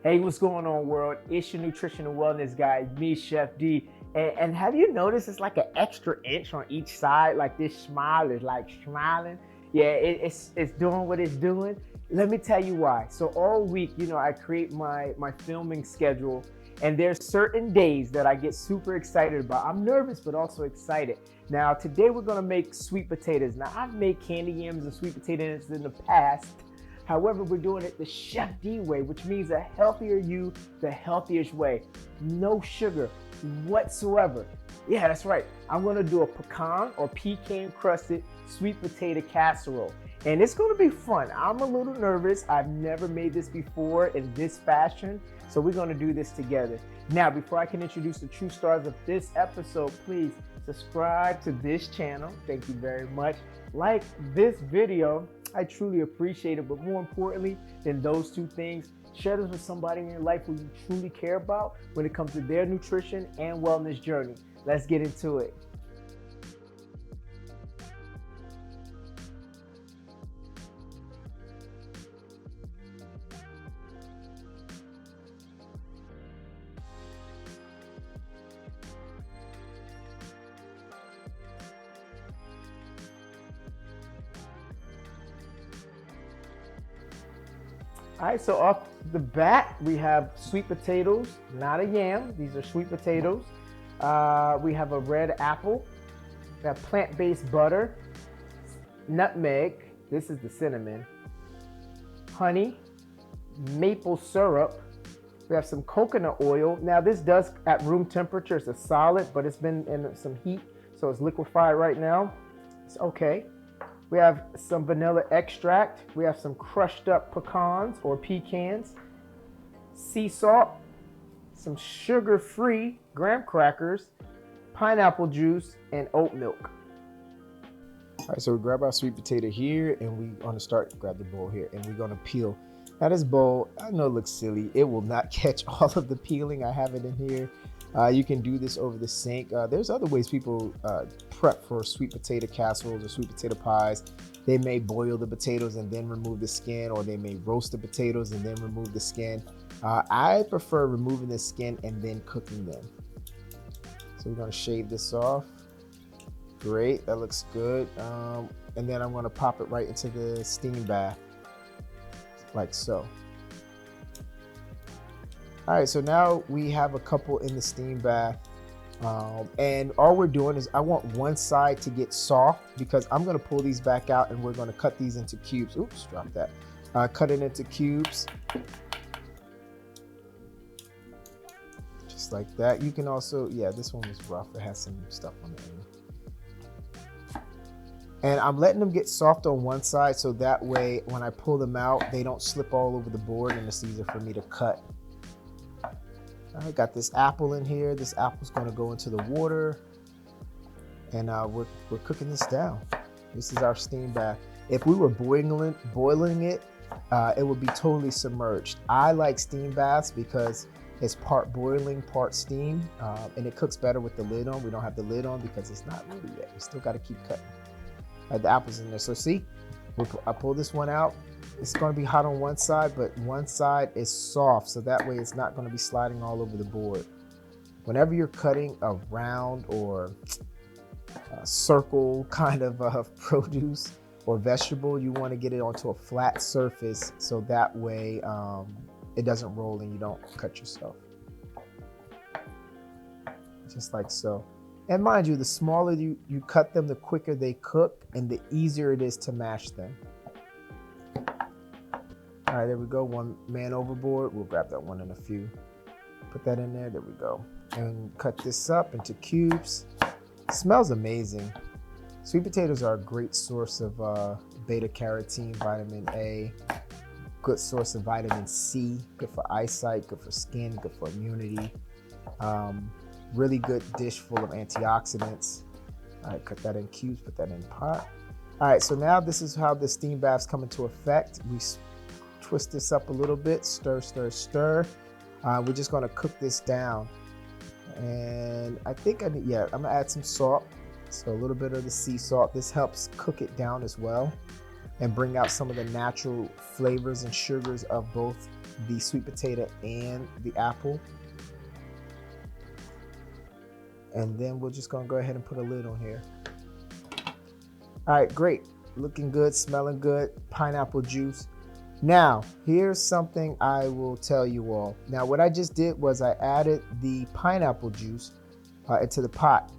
Hey, what's going on, world? It's your nutrition and wellness guy, me, Chef D. And have you noticed it's like an extra inch on each side? Like this smile is like smiling. Yeah, it's doing what it's doing. Let me tell you why. So all week, I create my filming schedule, and there's certain days that I get super excited about. I'm nervous, but also excited. Now, today we're gonna make sweet potatoes. Now, I've made candy yams and sweet potatoes in the past. However, we're doing it the Chef D way, which means a healthier you, the healthiest way. No sugar whatsoever. Yeah, that's right. I'm gonna do a pecan-crusted sweet potato casserole. And it's gonna be fun. I'm a little nervous. I've never made this before in this fashion. So we're gonna do this together. Now, before I can introduce the true stars of this episode, please subscribe to this channel. Thank you very much. Like this video. I truly appreciate it, but more importantly than those two things, share this with somebody in your life who you truly care about when it comes to their nutrition and wellness journey. Let's get into it. All right, so off the bat, we have sweet potatoes, not a yam. These are sweet potatoes. We have a red apple. We have plant-based butter, nutmeg. This is the cinnamon. Honey, maple syrup. We have some coconut oil. Now, this does at room temperature. It's a solid, but it's been in some heat, so it's liquefied right now. It's okay. We have some vanilla extract. We have some crushed up pecans or pecans, sea salt, some sugar-free graham crackers, pineapple juice, and oat milk. All right, so we grab our sweet potato here, and we're gonna grab the bowl here, and we're gonna peel. Now this bowl, I know it looks silly. It will not catch all of the peeling. I have it in here. You can do this over the sink. There's other ways people prep for sweet potato casseroles or sweet potato pies. They may boil the potatoes and then remove the skin, or they may roast the potatoes and then remove the skin. I prefer removing the skin and then cooking them. So we're gonna shave this off. Great, that looks good. And then I'm gonna pop it right into the steam bath, like so. All right, so now we have a couple in the steam bath. And all we're doing is I want one side to get soft because I'm gonna pull these back out and we're gonna cut these into cubes. Oops, drop that. Cut it into cubes. Just like that. You can also, yeah, this one was rough. It has some stuff on it. And I'm letting them get soft on one side so that way when I pull them out, they don't slip all over the board and it's easier for me to cut. I got this apple in here. This apple's going to go into the water, and we're cooking this down. This is our steam bath. If we were boiling it, it would be totally submerged. I like steam baths because it's part boiling, part steam, and it cooks better with the lid on. We don't have the lid on because it's not ready yet. We still got to keep cutting. The apple's in there. So see, I pull this one out. It's going to be hot on one side, but one side is soft, so that way it's not going to be sliding all over the board. Whenever you're cutting a round or a circle kind of produce or vegetable, you want to get it onto a flat surface so that way it doesn't roll and you don't cut yourself. Just like so. And mind you, the smaller you cut them, the quicker they cook and the easier it is to mash them. All right, there we go. One man overboard. We'll grab that one in a few. Put that in there. There we go. And cut this up into cubes. It smells amazing. Sweet potatoes are a great source of beta carotene, vitamin A, good source of vitamin C, good for eyesight, good for skin, good for immunity. Really good dish full of antioxidants. All right, cut that in cubes, put that in the pot. All right, so now this is how the steam baths come into effect. We twist this up a little bit, stir, stir, stir. We're just gonna cook this down. And I think I'm gonna add some salt. So a little bit of the sea salt. This helps cook it down as well and bring out some of the natural flavors and sugars of both the sweet potato and the apple. And then we're just gonna go ahead and put a lid on here. All right, great. Looking good, smelling good, pineapple juice. Now, here's something I will tell you all. Now, what I just did was I added the pineapple juice into the pot.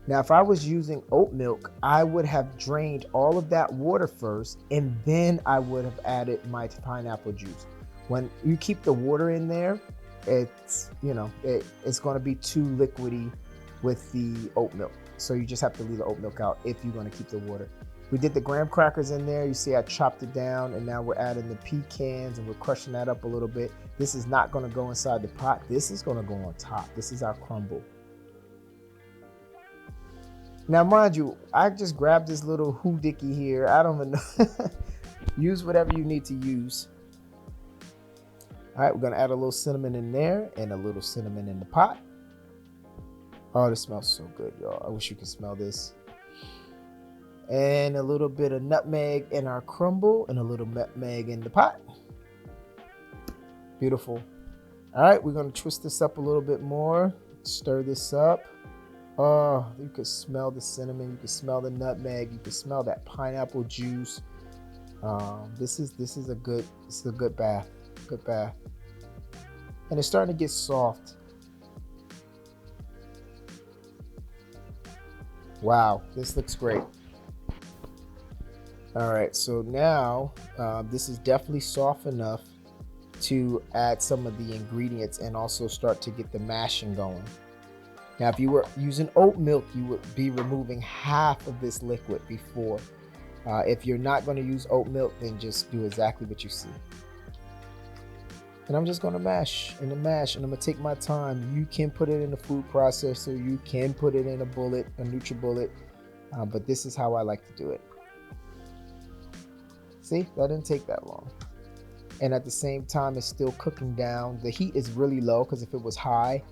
Now, if I was using oat milk, I would have drained all of that water first, and then I would have added my pineapple juice. When you keep the water in there, it's, you know, it's gonna be too liquidy with the oat milk. So you just have to leave the oat milk out if you're gonna keep the water. We did the graham crackers in there. You see I chopped it down, and now we're adding the pecans and we're crushing that up a little bit. This is not gonna go inside the pot. This is gonna go on top. This is our crumble. Now, mind you, I just grabbed this little hoodicky here. I don't even know. Use whatever you need to use. All right, we're gonna add a little cinnamon in there and a little cinnamon in the pot. Oh, this smells so good, y'all. I wish you could smell this. And a little bit of nutmeg in our crumble and a little nutmeg in the pot. Beautiful. All right, we're gonna twist this up a little bit more. Stir this up. Oh, you could smell the cinnamon. You could smell the nutmeg. You could smell that pineapple juice. This is a good bath. Good bath. And it's starting to get soft. Wow, this looks great. All right, so now this is definitely soft enough to add some of the ingredients and also start to get the mashing going. Now, if you were using oat milk, you would be removing half of this liquid before. If you're not going to use oat milk, then just do exactly what you see. And I'm just going to mash and mash, and I'm going to take my time. You can put it in a food processor. You can put it in a NutriBullet, but this is how I like to do it. See, that didn't take that long. And at the same time, it's still cooking down. The heat is really low because if it was high,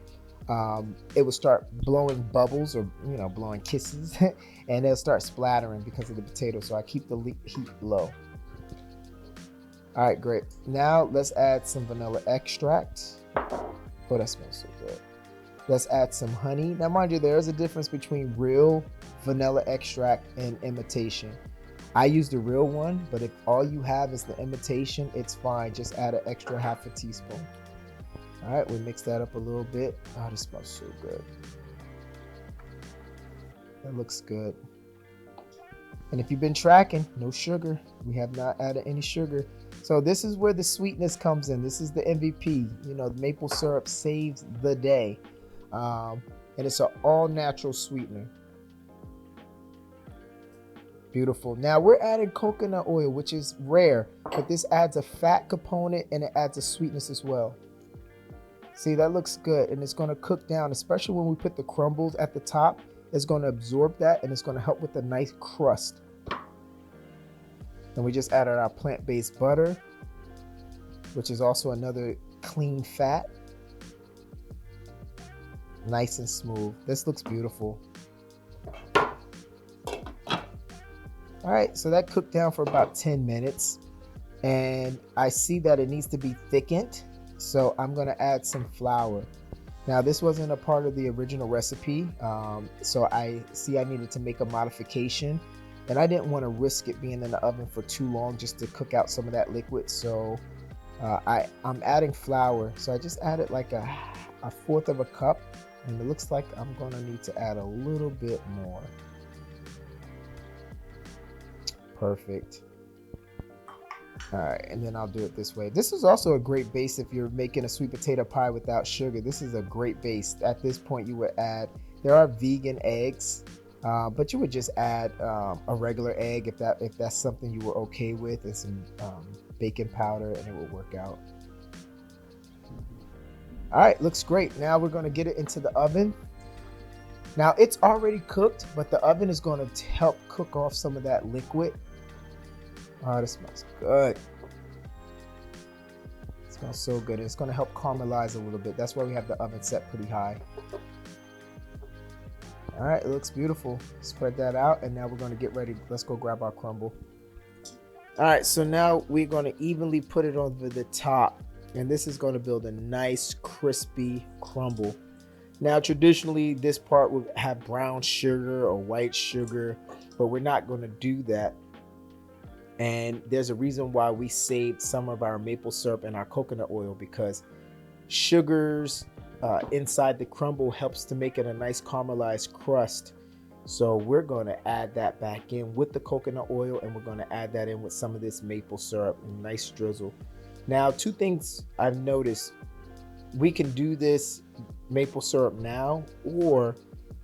it would start blowing bubbles or, you know, blowing kisses and it'll start splattering because of the potato. So I keep the heat low. All right, great. Now let's add some vanilla extract. Oh, that smells so good. Let's add some honey. Now, mind you, there is a difference between real vanilla extract and imitation. I use the real one, but if all you have is the imitation, it's fine. Just add an extra half a teaspoon. All right, we mix that up a little bit. Oh, this smells so good. That looks good. And if you've been tracking, no sugar. We have not added any sugar. So this is where the sweetness comes in. This is the MVP. You know, maple syrup saves the day. And it's an all-natural sweetener. Beautiful. Now we're adding coconut oil, which is rare, but this adds a fat component and it adds a sweetness as well. See, that looks good, and it's going to cook down, especially when we put the crumbles at the top. It's going to absorb that, and it's going to help with a nice crust. And we just added our plant-based butter, which is also another clean fat. Nice and smooth. This looks beautiful. All right, so that cooked down for about 10 minutes, and I see that it needs to be thickened. So I'm going to add some flour. Now, this wasn't a part of the original recipe, so I see I needed to make a modification, and I didn't want to risk it being in the oven for too long just to cook out some of that liquid. So I'm adding flour. So I just added like a fourth of a cup, and it looks like I'm going to need to add a little bit more. Perfect. All right, and then I'll do it this way. This is also a great base if you're making a sweet potato pie without sugar. This is a great base. At this point, you would add, there are vegan eggs, but you would just add a regular egg if that's something you were okay with, and some baking powder, and it will work out. All right, looks great. Now we're going to get it into the oven. Now it's already cooked, but the oven is going to help cook off some of that liquid. Oh, this smells good. It smells so good. It's going to help caramelize a little bit. That's why we have the oven set pretty high. All right, it looks beautiful. Spread that out, and now we're going to get ready. Let's go grab our crumble. All right, so now we're going to evenly put it over the top And this is going to build a nice crispy crumble. Now, traditionally, this part would have brown sugar or white sugar, but we're not going to do that. And there's a reason why we saved some of our maple syrup and our coconut oil, because sugars inside the crumble helps to make it a nice caramelized crust. So we're going to add that back in with the coconut oil, and we're going to add that in with some of this maple syrup, and nice drizzle. Now, two things I've noticed: we can do this maple syrup now, or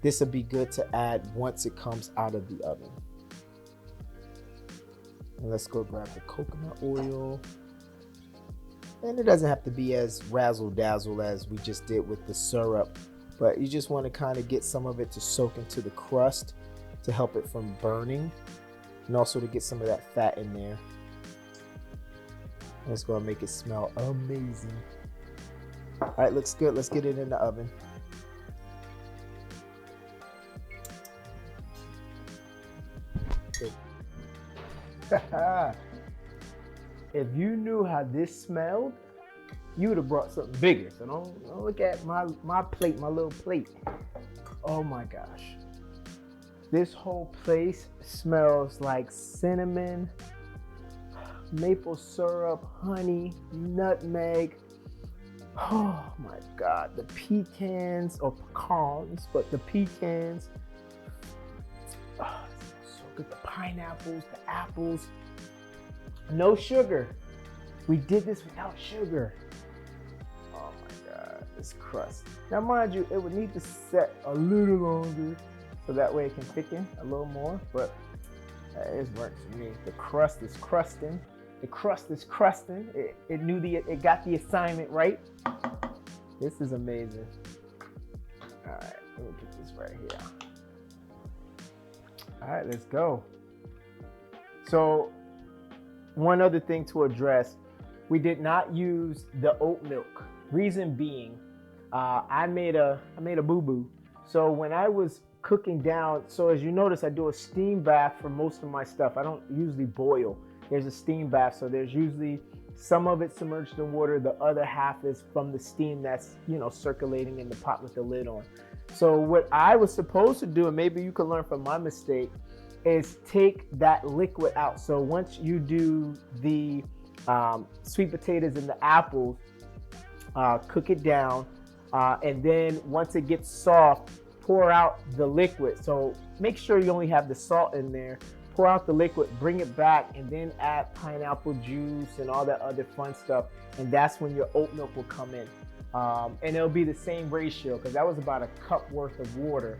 this would be good to add once it comes out of the oven. And let's go grab the coconut oil. And it doesn't have to be as razzle dazzle as we just did with the syrup, but you just want to kind of get some of it to soak into the crust to help it from burning, and also to get some of that fat in there. That's going to make it smell amazing. All right, looks good. Let's get it in the oven. If you knew how this smelled, you would have brought something bigger. So don't look at my plate, my little plate. Oh my gosh. This whole place smells like cinnamon, maple syrup, honey, nutmeg. Oh my God, the pecans, or pecans, but the pecans. Oh, it smells so good. The pineapples, the apples. No sugar. We did this without sugar. Oh my God, this crust. Now mind you, it would need to set a little longer so that way it can thicken a little more, but it works for me. The crust is crusting. The crust is crusting. It got the assignment right. This is amazing. All right, let me put this right here. All right, let's go. So one other thing to address, we did not use the oat milk. Reason being, I made a boo-boo. So when I was cooking down, so as you notice, I do a steam bath for most of my stuff. I don't usually boil. There's a steam bath, so there's usually some of it submerged in water. The other half is from the steam that's, circulating in the pot with the lid on. So what I was supposed to do, and maybe you can learn from my mistake, is take that liquid out. So once you do the sweet potatoes and the apples, cook it down, and then once it gets soft, pour out the liquid. So make sure you only have the salt in there. Pour out the liquid, bring it back, and then add pineapple juice and all that other fun stuff. And that's when your oat milk will come in. And it'll be the same ratio, because that was about a cup worth of water.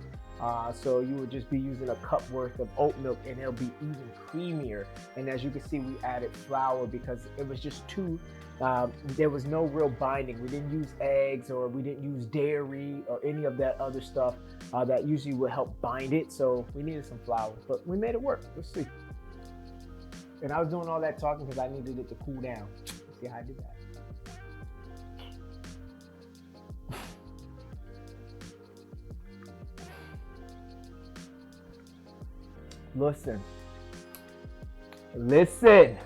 So you would just be using a cup worth of oat milk, and it'll be even creamier. And as you can see, we added flour because it was just too, there was no real binding. We didn't use eggs, or we didn't use dairy or any of that other stuff that usually would help bind it. So we needed some flour, but we made it work. Let's see. And I was doing all that talking because I needed it to cool down. Let's see how I did that. Listen.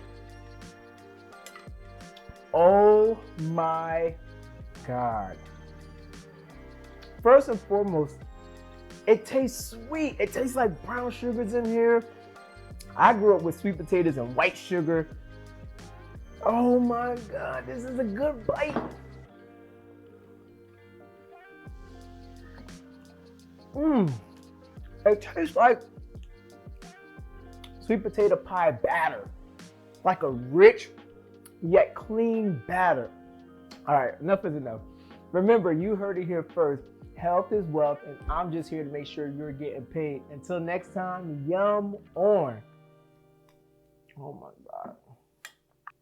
Oh my God. First and foremost, it tastes sweet. It tastes like brown sugars in here. I grew up with sweet potatoes and white sugar. Oh my God, this is a good bite. It tastes like sweet potato pie batter, like a rich yet clean batter. All right, enough is enough. Remember, you heard it here first. Health is wealth, and I'm just here to make sure you're getting paid. Until next time, yum on. Oh my God.